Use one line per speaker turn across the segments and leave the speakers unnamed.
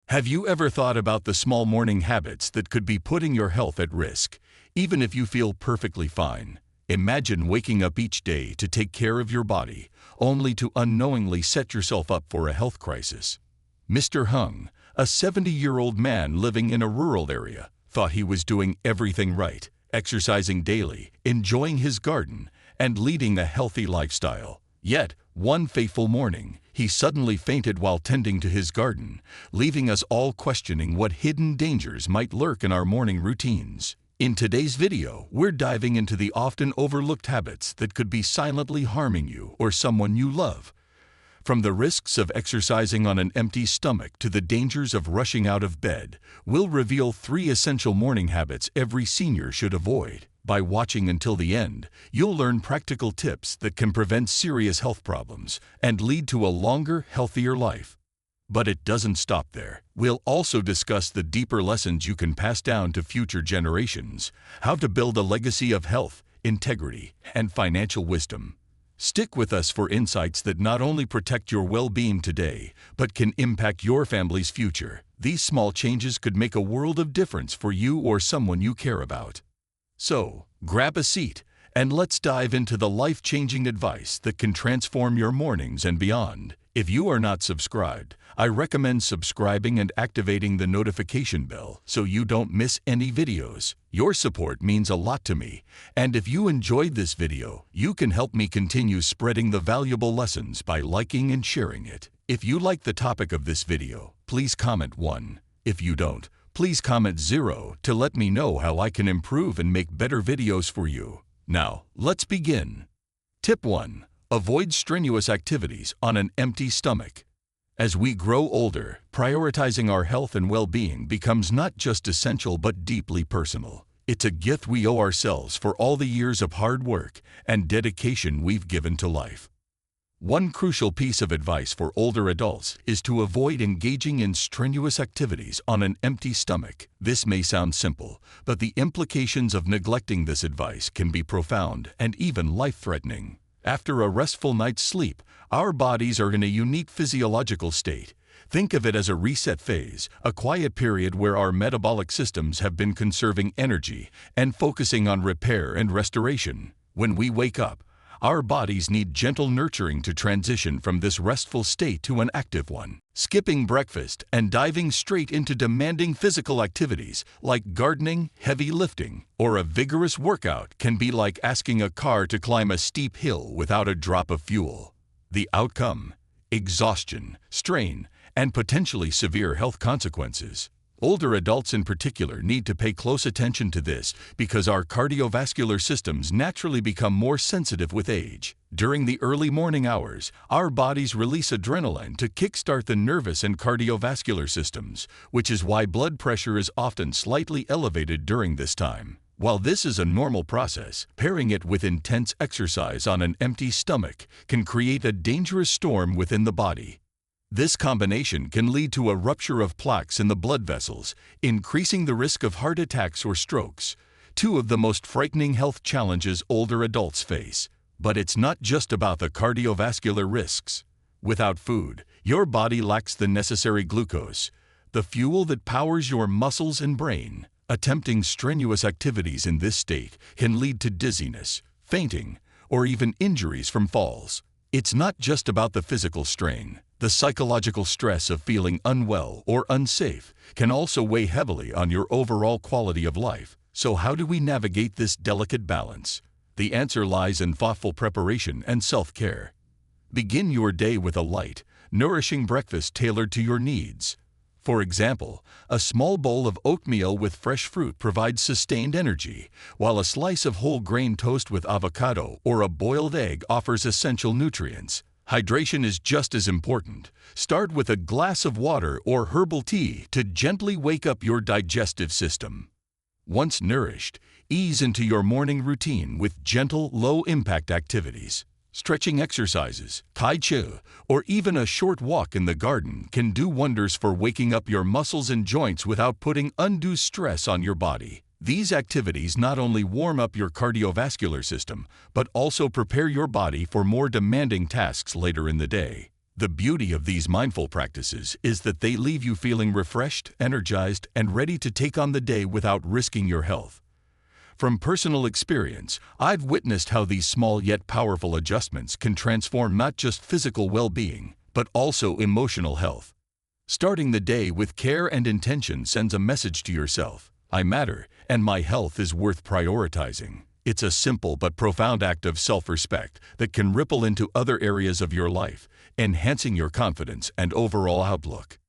Have you ever thought about the small morning habits that could be putting your health at risk, even if you feel perfectly fine? Imagine waking up each day to take care of your body, only to unknowingly set yourself up for a health crisis. Mr. Hung, a 70-year-old man living in a rural area, thought he was doing everything right, exercising daily, enjoying his garden, and leading a healthy lifestyle. Yet, one fateful morning, he suddenly fainted while tending to his garden, leaving us all questioning what hidden dangers might lurk in our morning routines. In today's video, we're diving into the often overlooked habits that could be silently harming you or someone you love. From the risks of exercising on an empty stomach to the dangers of rushing out of bed, we'll reveal 3 essential morning habits every senior should avoid. By watching until the end, you'll learn practical tips that can prevent serious health problems and lead to a longer, healthier life. But it doesn't stop there. We'll also discuss the deeper lessons you can pass down to future generations, how to build a legacy of health, integrity, and financial wisdom. Stick with us for insights that not only protect your well-being today, but can impact your family's future. These small changes could make a world of difference for you or someone you care about. So, grab a seat and let's dive into the life-changing advice that can transform your mornings and beyond. If you are not subscribed, I recommend subscribing and activating the notification bell so you don't miss any videos. Your support means a lot to me, and if you enjoyed this video, you can help me continue spreading the valuable lessons by liking and sharing it. If you like the topic of this video, please comment 1. If you don't, please comment 0 to let me know how I can improve and make better videos for you. Now, let's begin. Tip 1. Avoid strenuous activities on an empty stomach. As we grow older, prioritizing our health and well-being becomes not just essential but deeply personal. It's a gift we owe ourselves for all the years of hard work and dedication we've given to life. One crucial piece of advice for older adults is to avoid engaging in strenuous activities on an empty stomach. This may sound simple, but the implications of neglecting this advice can be profound and even life-threatening. After a restful night's sleep, our bodies are in a unique physiological state. Think of it as a reset phase, a quiet period where our metabolic systems have been conserving energy and focusing on repair and restoration. When we wake up, our bodies need gentle nurturing to transition from this restful state to an active one. Skipping breakfast and diving straight into demanding physical activities like gardening, heavy lifting, or a vigorous workout can be like asking a car to climb a steep hill without a drop of fuel. The outcome? Exhaustion, strain, and potentially severe health consequences. Older adults in particular need to pay close attention to this because our cardiovascular systems naturally become more sensitive with age. During the early morning hours, our bodies release adrenaline to kickstart the nervous and cardiovascular systems, which is why blood pressure is often slightly elevated during this time. While this is a normal process, pairing it with intense exercise on an empty stomach can create a dangerous storm within the body. This combination can lead to a rupture of plaques in the blood vessels, increasing the risk of heart attacks or strokes, 2 of the most frightening health challenges older adults face. But it's not just about the cardiovascular risks. Without food, your body lacks the necessary glucose, the fuel that powers your muscles and brain. Attempting strenuous activities in this state can lead to dizziness, fainting, or even injuries from falls. It's not just about the physical strain. The psychological stress of feeling unwell or unsafe can also weigh heavily on your overall quality of life. So how do we navigate this delicate balance? The answer lies in thoughtful preparation and self-care. Begin your day with a light, nourishing breakfast tailored to your needs. For example, a small bowl of oatmeal with fresh fruit provides sustained energy, while a slice of whole grain toast with avocado or a boiled egg offers essential nutrients. Hydration is just as important. Start with a glass of water or herbal tea to gently wake up your digestive system. Once nourished, ease into your morning routine with gentle, low-impact activities. Stretching exercises, tai chi, or even a short walk in the garden can do wonders for waking up your muscles and joints without putting undue stress on your body. These activities not only warm up your cardiovascular system, but also prepare your body for more demanding tasks later in the day. The beauty of these mindful practices is that they leave you feeling refreshed, energized, and ready to take on the day without risking your health. From personal experience, I've witnessed how these small yet powerful adjustments can transform not just physical well-being, but also emotional health. Starting the day with care and intention sends a message to yourself: I matter, and my health is worth prioritizing. It's a simple but profound act of self-respect that can ripple into other areas of your life, enhancing your confidence and overall outlook.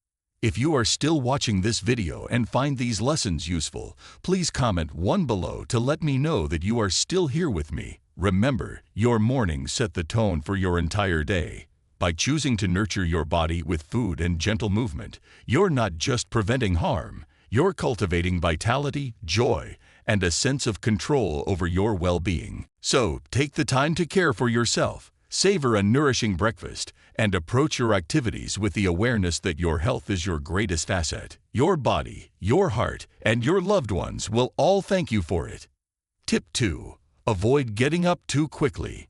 If you are still watching this video and find these lessons useful, please comment one below to let me know that you are still here with me. Remember, your mornings set the tone for your entire day. By choosing to nurture your body with food and gentle movement, you're not just preventing harm, you're cultivating vitality, joy, and a sense of control over your well-being. So, take the time to care for yourself, savor a nourishing breakfast, and approach your activities with the awareness that your health is your greatest asset. Your body, your heart, and your loved ones will all thank you for it. Tip 2. Avoid getting up too quickly.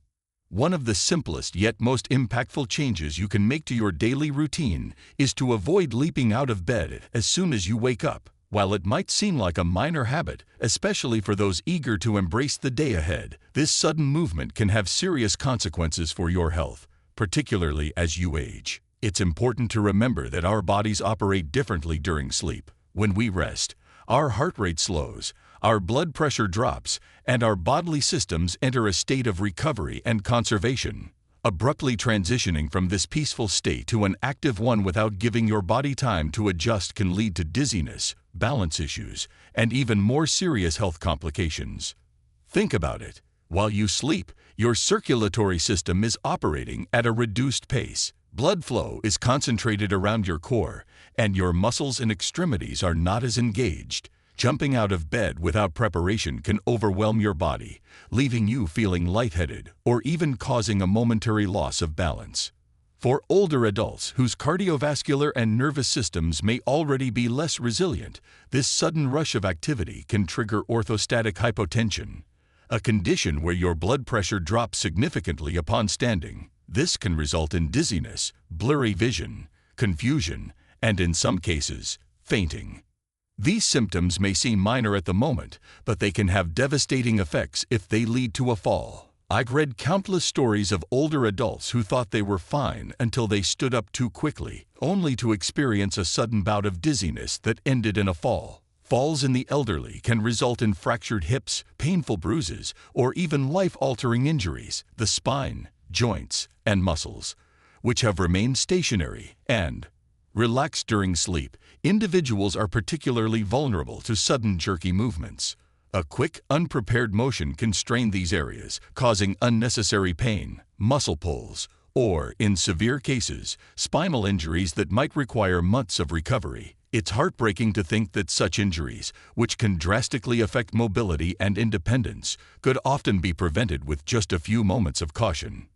One of the simplest yet most impactful changes you can make to your daily routine is to avoid leaping out of bed as soon as you wake up. While it might seem like a minor habit, especially for those eager to embrace the day ahead, this sudden movement can have serious consequences for your health, particularly as you age. It's important to remember that our bodies operate differently during sleep. When we rest, our heart rate slows, our blood pressure drops, and our bodily systems enter a state of recovery and conservation. Abruptly transitioning from this peaceful state to an active one without giving your body time to adjust can lead to dizziness, balance issues, and even more serious health complications. Think about it. While you sleep, your circulatory system is operating at a reduced pace. Blood flow is concentrated around your core, and your muscles and extremities are not as engaged. Jumping out of bed without preparation can overwhelm your body, leaving you feeling lightheaded or even causing a momentary loss of balance. For older adults whose cardiovascular and nervous systems may already be less resilient, this sudden rush of activity can trigger orthostatic hypotension, a condition where your blood pressure drops significantly upon standing. This can result in dizziness, blurry vision, confusion, and in some cases, fainting. These symptoms may seem minor at the moment, but they can have devastating effects if they lead to a fall. I've read countless stories of older adults who thought they were fine until they stood up too quickly, only to experience a sudden bout of dizziness that ended in a fall. Falls in the elderly can result in fractured hips, painful bruises, or even life-altering injuries. The spine, joints, and muscles, which have remained stationary and relaxed during sleep, individuals are particularly vulnerable to sudden jerky movements. A quick, unprepared motion can strain these areas, causing unnecessary pain, muscle pulls, or, in severe cases, spinal injuries that might require months of recovery. It's heartbreaking to think that such injuries, which can drastically affect mobility and independence, could often be prevented with just a few moments of caution.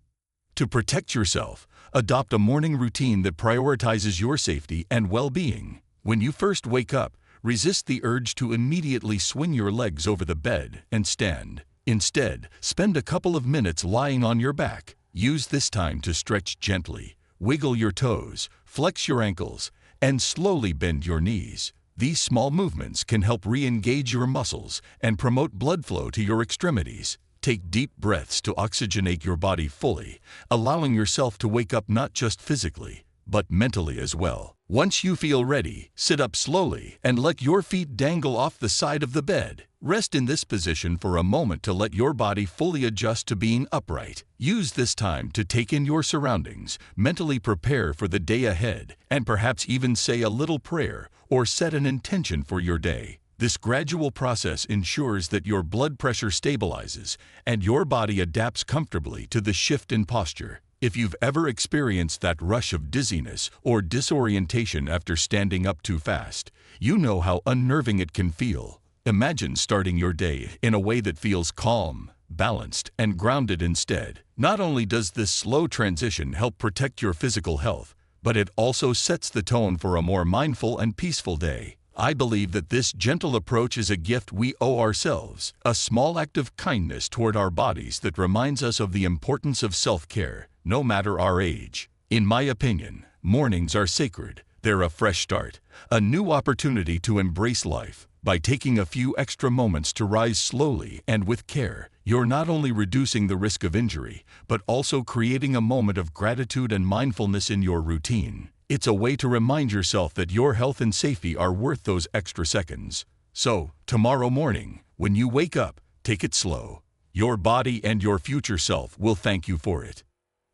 To protect yourself, adopt a morning routine that prioritizes your safety and well-being. When you first wake up, resist the urge to immediately swing your legs over the bed and stand. Instead, spend a couple of minutes lying on your back. Use this time to stretch gently, wiggle your toes, flex your ankles, and slowly bend your knees. These small movements can help re-engage your muscles and promote blood flow to your extremities. Take deep breaths to oxygenate your body fully, allowing yourself to wake up not just physically, but mentally as well. Once you feel ready, sit up slowly and let your feet dangle off the side of the bed. Rest in this position for a moment to let your body fully adjust to being upright. Use this time to take in your surroundings, mentally prepare for the day ahead, and perhaps even say a little prayer or set an intention for your day. This gradual process ensures that your blood pressure stabilizes and your body adapts comfortably to the shift in posture. If you've ever experienced that rush of dizziness or disorientation after standing up too fast, you know how unnerving it can feel. Imagine starting your day in a way that feels calm, balanced, and grounded instead. Not only does this slow transition help protect your physical health, but it also sets the tone for a more mindful and peaceful day. I believe that this gentle approach is a gift we owe ourselves, a small act of kindness toward our bodies that reminds us of the importance of self-care, no matter our age. In my opinion, mornings are sacred. They're a fresh start, a new opportunity to embrace life. By taking a few extra moments to rise slowly and with care, you're not only reducing the risk of injury, but also creating a moment of gratitude and mindfulness in your routine. It's a way to remind yourself that your health and safety are worth those extra seconds. So, tomorrow morning, when you wake up, take it slow. Your body and your future self will thank you for it.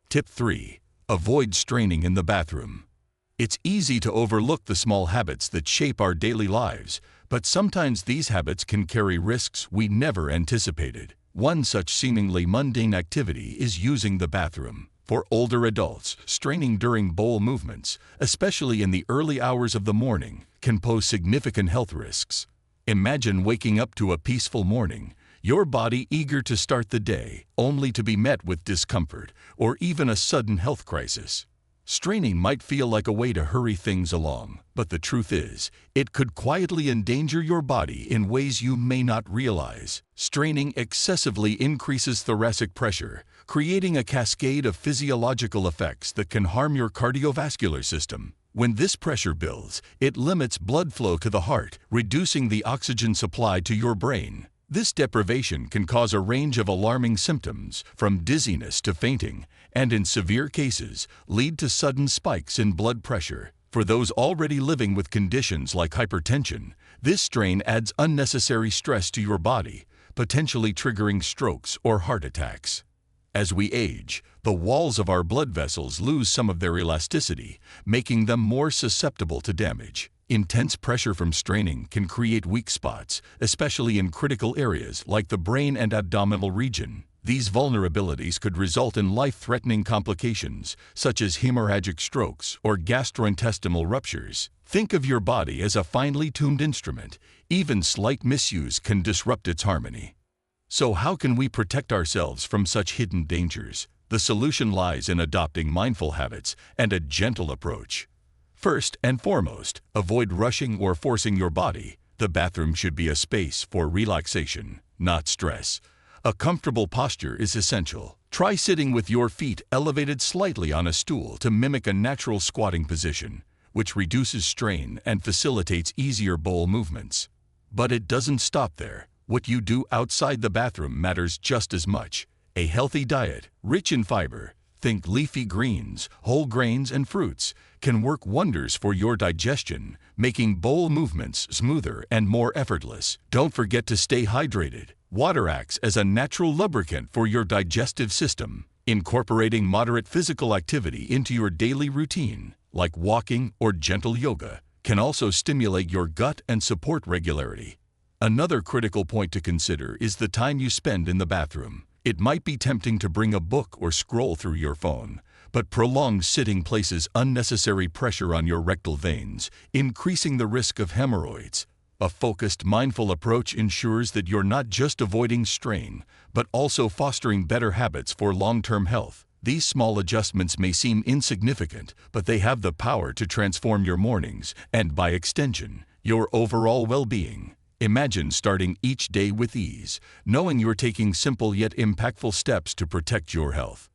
Tip 3. Avoid straining in the bathroom. It's easy to overlook the small habits that shape our daily lives, but sometimes these habits can carry risks we never anticipated. One such seemingly mundane activity is using the bathroom. For older adults, straining during bowel movements, especially in the early hours of the morning, can pose significant health risks. Imagine waking up to a peaceful morning, your body eager to start the day, only to be met with discomfort or even a sudden health crisis. Straining might feel like a way to hurry things along, but the truth is, it could quietly endanger your body in ways you may not realize. Straining excessively increases thoracic pressure, creating a cascade of physiological effects that can harm your cardiovascular system. When this pressure builds, it limits blood flow to the heart, reducing the oxygen supply to your brain. This deprivation can cause a range of alarming symptoms, from dizziness to fainting, and in severe cases, lead to sudden spikes in blood pressure. For those already living with conditions like hypertension, this strain adds unnecessary stress to your body, potentially triggering strokes or heart attacks. As we age, the walls of our blood vessels lose some of their elasticity, making them more susceptible to damage. Intense pressure from straining can create weak spots, especially in critical areas like the brain and abdominal region. These vulnerabilities could result in life-threatening complications, such as hemorrhagic strokes or gastrointestinal ruptures. Think of your body as a finely tuned instrument. Even slight misuse can disrupt its harmony. So how can we protect ourselves from such hidden dangers? The solution lies in adopting mindful habits and a gentle approach. First and foremost, avoid rushing or forcing your body. The bathroom should be a space for relaxation, not stress. A comfortable posture is essential. Try sitting with your feet elevated slightly on a stool to mimic a natural squatting position, which reduces strain and facilitates easier bowel movements. But it doesn't stop there. What you do outside the bathroom matters just as much. A healthy diet, rich in fiber, think leafy greens, whole grains, and fruits, can work wonders for your digestion, making bowel movements smoother and more effortless. Don't forget to stay hydrated. Water acts as a natural lubricant for your digestive system. Incorporating moderate physical activity into your daily routine, like walking or gentle yoga, can also stimulate your gut and support regularity. Another critical point to consider is the time you spend in the bathroom. It might be tempting to bring a book or scroll through your phone, but prolonged sitting places unnecessary pressure on your rectal veins, increasing the risk of hemorrhoids. A focused, mindful approach ensures that you're not just avoiding strain, but also fostering better habits for long-term health. These small adjustments may seem insignificant, but they have the power to transform your mornings and, by extension, your overall well-being. Imagine starting each day with ease, knowing you're taking simple yet impactful steps to protect your health.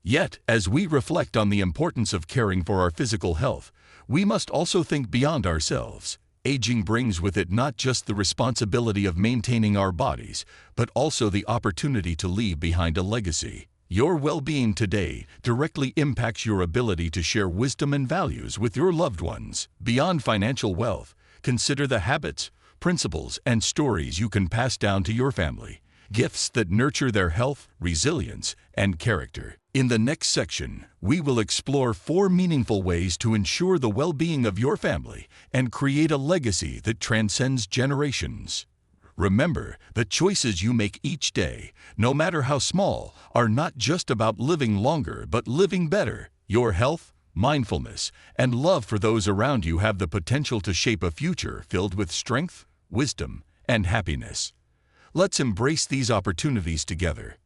Yet, as we reflect on the importance of caring for our physical health, we must also think beyond ourselves. Aging brings with it not just the responsibility of maintaining our bodies, but also the opportunity to leave behind a legacy. Your well-being today directly impacts your ability to share wisdom and values with your loved ones. Beyond financial wealth, consider the habits, principles, and stories you can pass down to your family, gifts that nurture their health, resilience, and character. In the next section, we will explore 4 meaningful ways to ensure the well-being of your family and create a legacy that transcends generations. Remember, the choices you make each day, no matter how small, are not just about living longer but living better. Your health, mindfulness, and love for those around you have the potential to shape a future filled with strength, wisdom, and happiness. Let's embrace these opportunities together.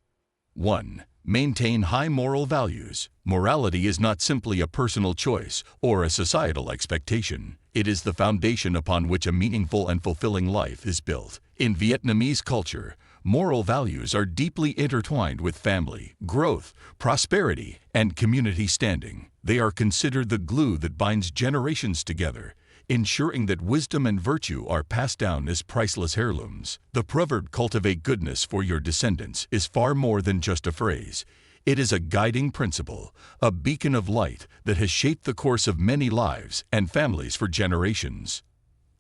1. Maintain high moral values. Morality is not simply a personal choice or a societal expectation. It is the foundation upon which a meaningful and fulfilling life is built. In Vietnamese culture, Moral values are deeply intertwined with family, growth, prosperity, and community standing. They are considered the glue that binds generations together, ensuring that wisdom and virtue are passed down as priceless heirlooms. The proverb, "Cultivate goodness for your descendants," is far more than just a phrase. It is a guiding principle, a beacon of light that has shaped the course of many lives and families for generations.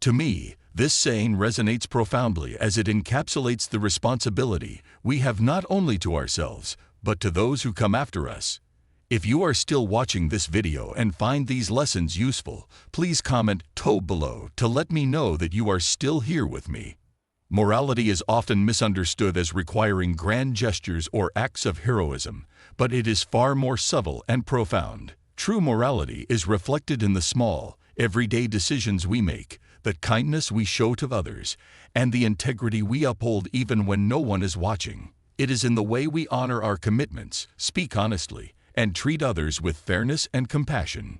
To me, this saying resonates profoundly as it encapsulates the responsibility we have not only to ourselves, but to those who come after us. If you are still watching this video and find these lessons useful, please comment "toe" below to let me know that you are still here with me. Morality is often misunderstood as requiring grand gestures or acts of heroism, but it is far more subtle and profound. True morality is reflected in the small, everyday decisions we make, the kindness we show to others, and the integrity we uphold even when no one is watching. It is in the way we honor our commitments, speak honestly, and treat others with fairness and compassion.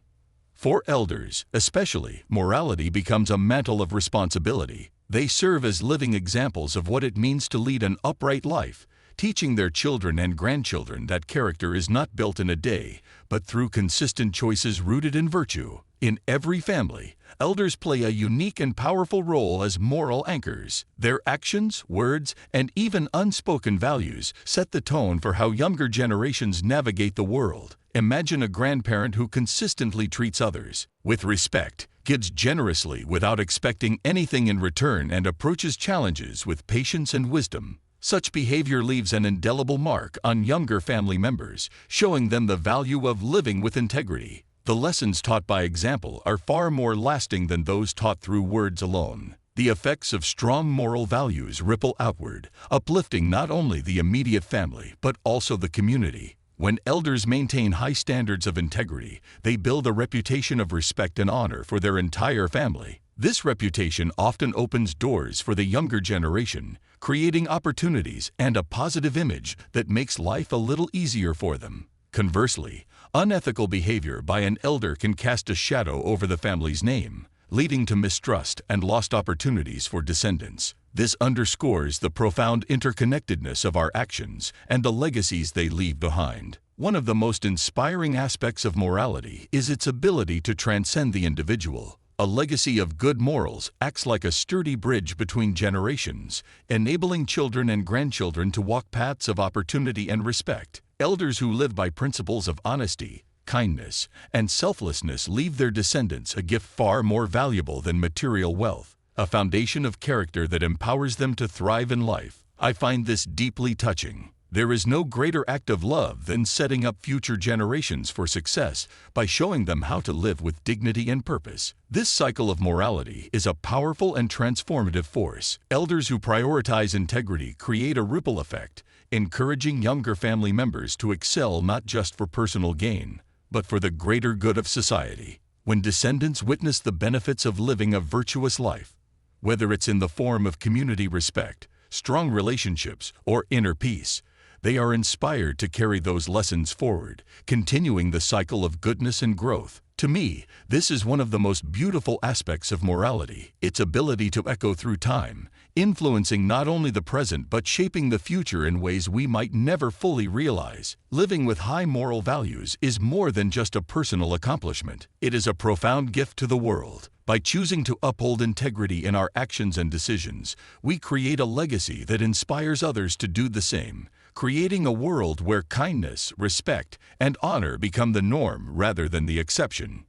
For elders, especially, morality becomes a mantle of responsibility. They serve as living examples of what it means to lead an upright life, teaching their children and grandchildren that character is not built in a day, but through consistent choices rooted in virtue. In every family, elders play a unique and powerful role as moral anchors. Their actions, words, and even unspoken values set the tone for how younger generations navigate the world. Imagine a grandparent who consistently treats others with respect, gives generously without expecting anything in return, and approaches challenges with patience and wisdom. Such behavior leaves an indelible mark on younger family members, showing them the value of living with integrity. The lessons taught by example are far more lasting than those taught through words alone. The effects of strong moral values ripple outward, uplifting not only the immediate family, but also the community. When elders maintain high standards of integrity, they build a reputation of respect and honor for their entire family. This reputation often opens doors for the younger generation, creating opportunities and a positive image that makes life a little easier for them. Conversely, unethical behavior by an elder can cast a shadow over the family's name, leading to mistrust and lost opportunities for descendants. This underscores the profound interconnectedness of our actions and the legacies they leave behind. One of the most inspiring aspects of morality is its ability to transcend the individual. A legacy of good morals acts like a sturdy bridge between generations, enabling children and grandchildren to walk paths of opportunity and respect. Elders who live by principles of honesty, kindness, and selflessness leave their descendants a gift far more valuable than material wealth, a foundation of character that empowers them to thrive in life. I find this deeply touching. There is no greater act of love than setting up future generations for success by showing them how to live with dignity and purpose. This cycle of morality is a powerful and transformative force. Elders who prioritize integrity create a ripple effect, encouraging younger family members to excel not just for personal gain, but for the greater good of society. When descendants witness the benefits of living a virtuous life, whether it's in the form of community respect, strong relationships, or inner peace, they are inspired to carry those lessons forward, continuing the cycle of goodness and growth. To me, this is one of the most beautiful aspects of morality, its ability to echo through time, influencing not only the present but shaping the future in ways we might never fully realize. Living with high moral values is more than just a personal accomplishment. It is a profound gift to the world. By choosing to uphold integrity in our actions and decisions, we create a legacy that inspires others to do the same, creating a world where kindness, respect, and honor become the norm rather than the exception.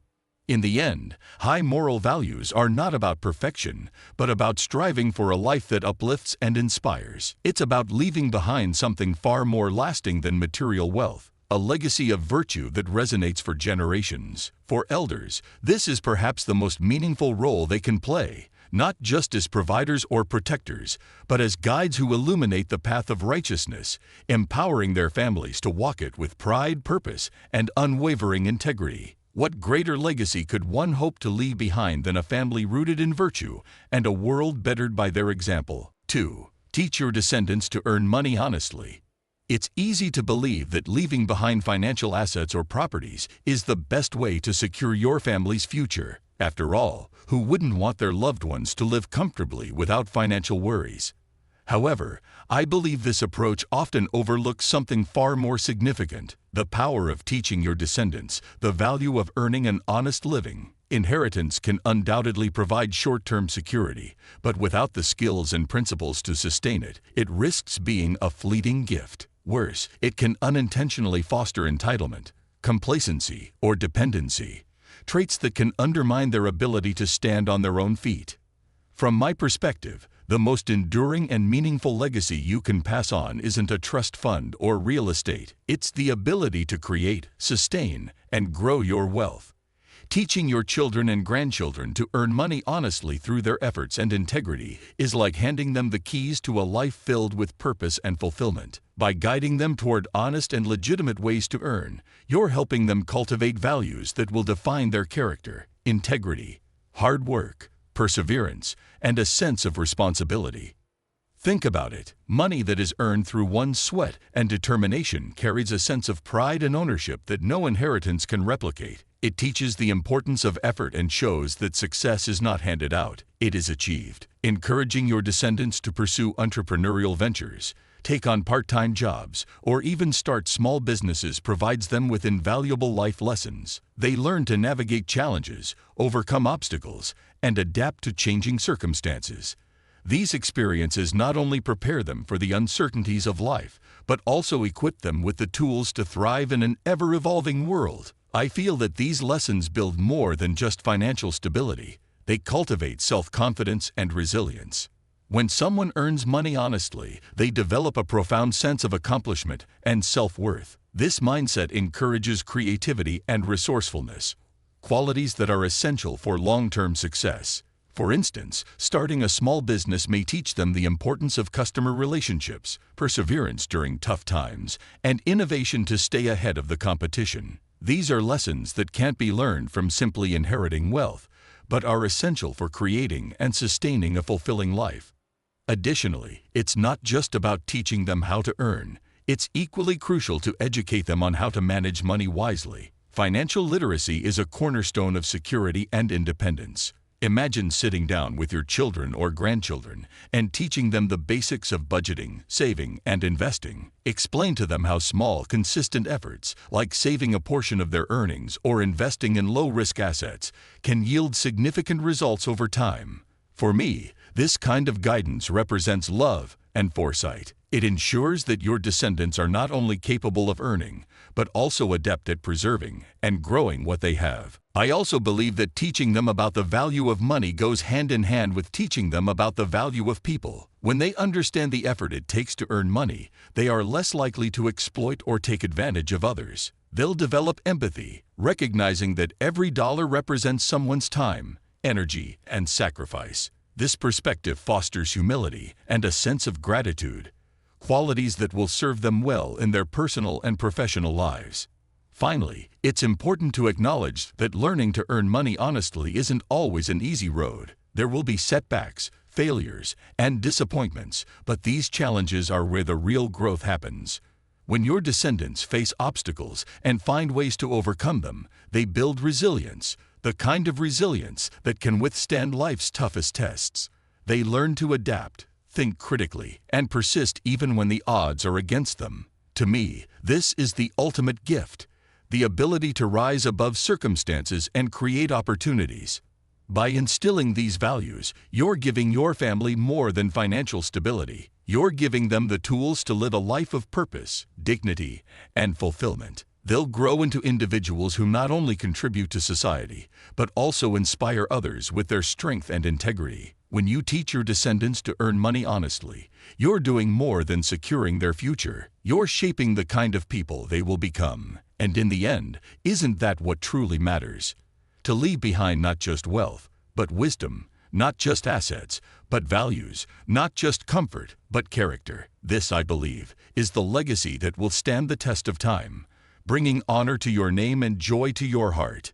In the end, high moral values are not about perfection, but about striving for a life that uplifts and inspires. It's about leaving behind something far more lasting than material wealth, a legacy of virtue that resonates for generations. For elders, this is perhaps the most meaningful role they can play, not just as providers or protectors, but as guides who illuminate the path of righteousness, empowering their families to walk it with pride, purpose, and unwavering integrity. What greater legacy could one hope to leave behind than a family rooted in virtue and a world bettered by their example? 2. Teach your descendants to earn money honestly. It's easy to believe that leaving behind financial assets or properties is the best way to secure your family's future. After all, who wouldn't want their loved ones to live comfortably without financial worries? However, I believe this approach often overlooks something far more significant: the power of teaching your descendants the value of earning an honest living. Inheritance can undoubtedly provide short-term security, but without the skills and principles to sustain it, it risks being a fleeting gift. Worse, it can unintentionally foster entitlement, complacency, or dependency, traits that can undermine their ability to stand on their own feet. From my perspective, the most enduring and meaningful legacy you can pass on isn't a trust fund or real estate. It's the ability to create, sustain, and grow your wealth. Teaching your children and grandchildren to earn money honestly through their efforts and integrity is like handing them the keys to a life filled with purpose and fulfillment. By guiding them toward honest and legitimate ways to earn, you're helping them cultivate values that will define their character: integrity, hard work, perseverance, and a sense of responsibility. Think about it. Money that is earned through one's sweat and determination carries a sense of pride and ownership that no inheritance can replicate. It teaches the importance of effort and shows that success is not handed out, it is achieved. Encouraging your descendants to pursue entrepreneurial ventures, take on part-time jobs, or even start small businesses provides them with invaluable life lessons. They learn to navigate challenges, overcome obstacles, and adapt to changing circumstances. These experiences not only prepare them for the uncertainties of life, but also equip them with the tools to thrive in an ever-evolving world. I feel that these lessons build more than just financial stability. They cultivate self-confidence and resilience. When someone earns money honestly, they develop a profound sense of accomplishment and self-worth. This mindset encourages creativity and resourcefulness, qualities that are essential for long-term success. For instance, starting a small business may teach them the importance of customer relationships, perseverance during tough times, and innovation to stay ahead of the competition. These are lessons that can't be learned from simply inheriting wealth, but are essential for creating and sustaining a fulfilling life. Additionally, it's not just about teaching them how to earn. It's equally crucial to educate them on how to manage money wisely. Financial literacy is a cornerstone of security and independence. Imagine sitting down with your children or grandchildren and teaching them the basics of budgeting, saving, and investing. Explain to them how small, consistent efforts, like saving a portion of their earnings or investing in low-risk assets, can yield significant results over time. For me, this kind of guidance represents love and foresight. It ensures that your descendants are not only capable of earning, but also adept at preserving and growing what they have. I also believe that teaching them about the value of money goes hand in hand with teaching them about the value of people. When they understand the effort it takes to earn money, they are less likely to exploit or take advantage of others. They'll develop empathy, recognizing that every dollar represents someone's time, energy, and sacrifice. This perspective fosters humility and a sense of gratitude, qualities that will serve them well in their personal and professional lives. Finally, it's important to acknowledge that learning to earn money honestly isn't always an easy road. There will be setbacks, failures, and disappointments, but these challenges are where the real growth happens. When your descendants face obstacles and find ways to overcome them, they build resilience, the kind of resilience that can withstand life's toughest tests. They learn to adapt, think critically, and persist even when the odds are against them. To me, this is the ultimate gift: the ability to rise above circumstances and create opportunities. By instilling these values, you're giving your family more than financial stability. You're giving them the tools to live a life of purpose, dignity, and fulfillment. They'll grow into individuals who not only contribute to society, but also inspire others with their strength and integrity. When you teach your descendants to earn money honestly, you're doing more than securing their future. You're shaping the kind of people they will become. And in the end, isn't that what truly matters? To leave behind not just wealth, but wisdom, not just assets, but values, not just comfort, but character. This, I believe, is the legacy that will stand the test of time, bringing honor to your name and joy to your heart.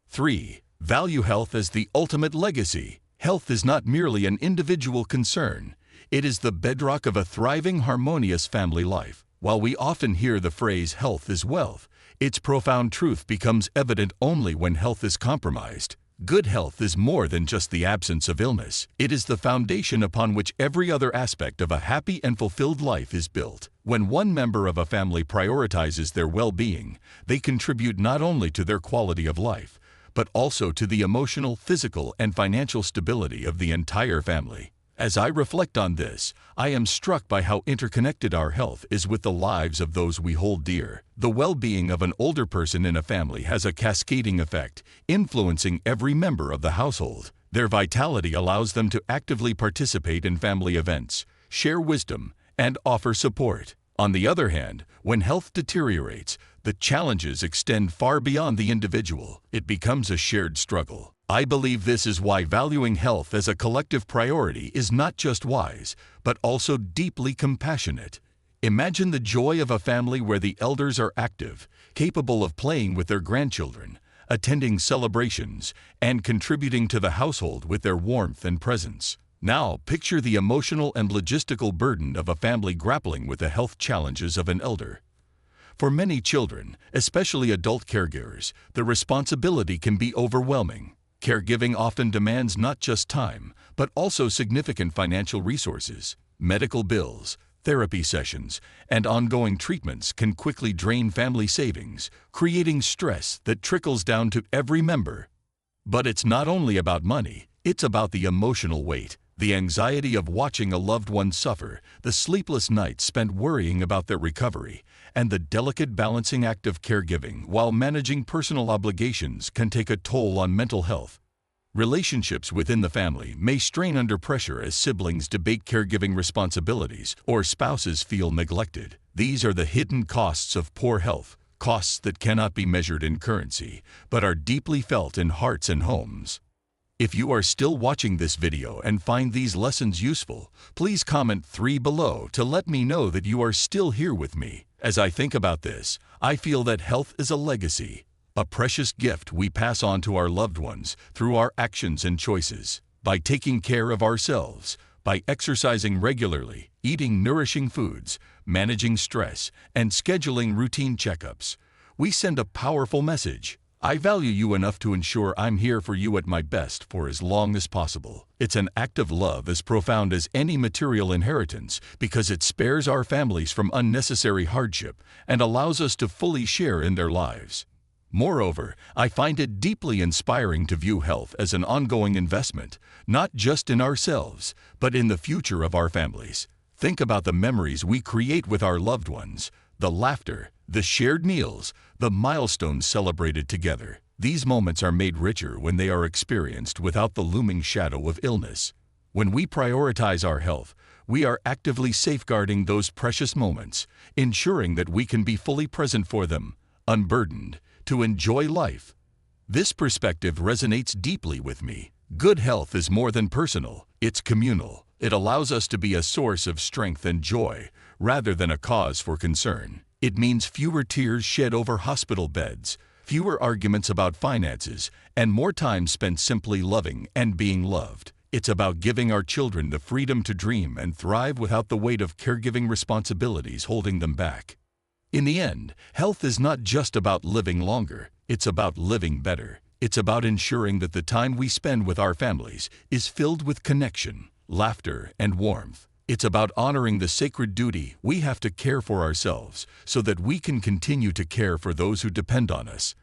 3. Value health as the ultimate legacy. Health is not merely an individual concern. It is the bedrock of a thriving, harmonious family life. While we often hear the phrase health is wealth, its profound truth becomes evident only when health is compromised. Good health is more than just the absence of illness. It is the foundation upon which every other aspect of a happy and fulfilled life is built. When one member of a family prioritizes their well-being, they contribute not only to their quality of life, but also to the emotional, physical, and financial stability of the entire family. As I reflect on this, I am struck by how interconnected our health is with the lives of those we hold dear. The well-being of an older person in a family has a cascading effect, influencing every member of the household. Their vitality allows them to actively participate in family events, share wisdom, and offer support. On the other hand, when health deteriorates, the challenges extend far beyond the individual. It becomes a shared struggle. I believe this is why valuing health as a collective priority is not just wise, but also deeply compassionate. Imagine the joy of a family where the elders are active, capable of playing with their grandchildren, attending celebrations, and contributing to the household with their warmth and presence. Now, picture the emotional and logistical burden of a family grappling with the health challenges of an elder. For many children, especially adult caregivers, the responsibility can be overwhelming. Caregiving often demands not just time, but also significant financial resources. Medical bills, therapy sessions, and ongoing treatments can quickly drain family savings, creating stress that trickles down to every member. But it's not only about money, it's about the emotional weight, the anxiety of watching a loved one suffer, the sleepless nights spent worrying about their recovery, and the delicate balancing act of caregiving while managing personal obligations can take a toll on mental health. Relationships within the family may strain under pressure as siblings debate caregiving responsibilities or spouses feel neglected. These are the hidden costs of poor health, costs that cannot be measured in currency, but are deeply felt in hearts and homes. If you are still watching this video and find these lessons useful, please comment 3 below to let me know that you are still here with me. As I think about this, I feel that health is a legacy, a precious gift we pass on to our loved ones through our actions and choices. By taking care of ourselves, by exercising regularly, eating nourishing foods, managing stress, and scheduling routine checkups, we send a powerful message. I value you enough to ensure I'm here for you at my best for as long as possible. It's an act of love as profound as any material inheritance because it spares our families from unnecessary hardship and allows us to fully share in their lives. Moreover, I find it deeply inspiring to view health as an ongoing investment, not just in ourselves, but in the future of our families. Think about the memories we create with our loved ones, the laughter, the shared meals, the milestones celebrated together. These moments are made richer when they are experienced without the looming shadow of illness. When we prioritize our health, we are actively safeguarding those precious moments, ensuring that we can be fully present for them, unburdened, to enjoy life. This perspective resonates deeply with me. Good health is more than personal, it's communal. It allows us to be a source of strength and joy, rather than a cause for concern. It means fewer tears shed over hospital beds, fewer arguments about finances, and more time spent simply loving and being loved. It's about giving our children the freedom to dream and thrive without the weight of caregiving responsibilities holding them back. In the end, health is not just about living longer, it's about living better. It's about ensuring that the time we spend with our families is filled with connection, laughter, and warmth. It's about honoring the sacred duty we have to care for ourselves so that we can continue to care for those who depend on us.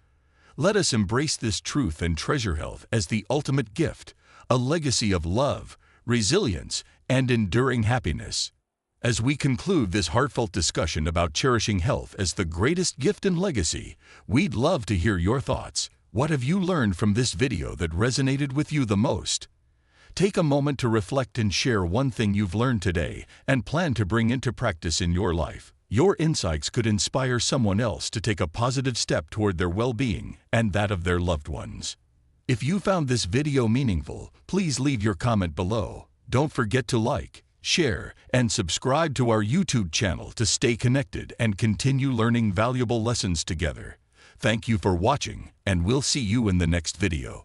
Let us embrace this truth and treasure health as the ultimate gift, a legacy of love, resilience, and enduring happiness. As we conclude this heartfelt discussion about cherishing health as the greatest gift and legacy, we'd love to hear your thoughts. What have you learned from this video that resonated with you the most? Take a moment to reflect and share one thing you've learned today and plan to bring into practice in your life. Your insights could inspire someone else to take a positive step toward their well-being and that of their loved ones. If you found this video meaningful, please leave your comment below. Don't forget to like, share, and subscribe to our YouTube channel to stay connected and continue learning valuable lessons together. Thank you for watching, and we'll see you in the next video.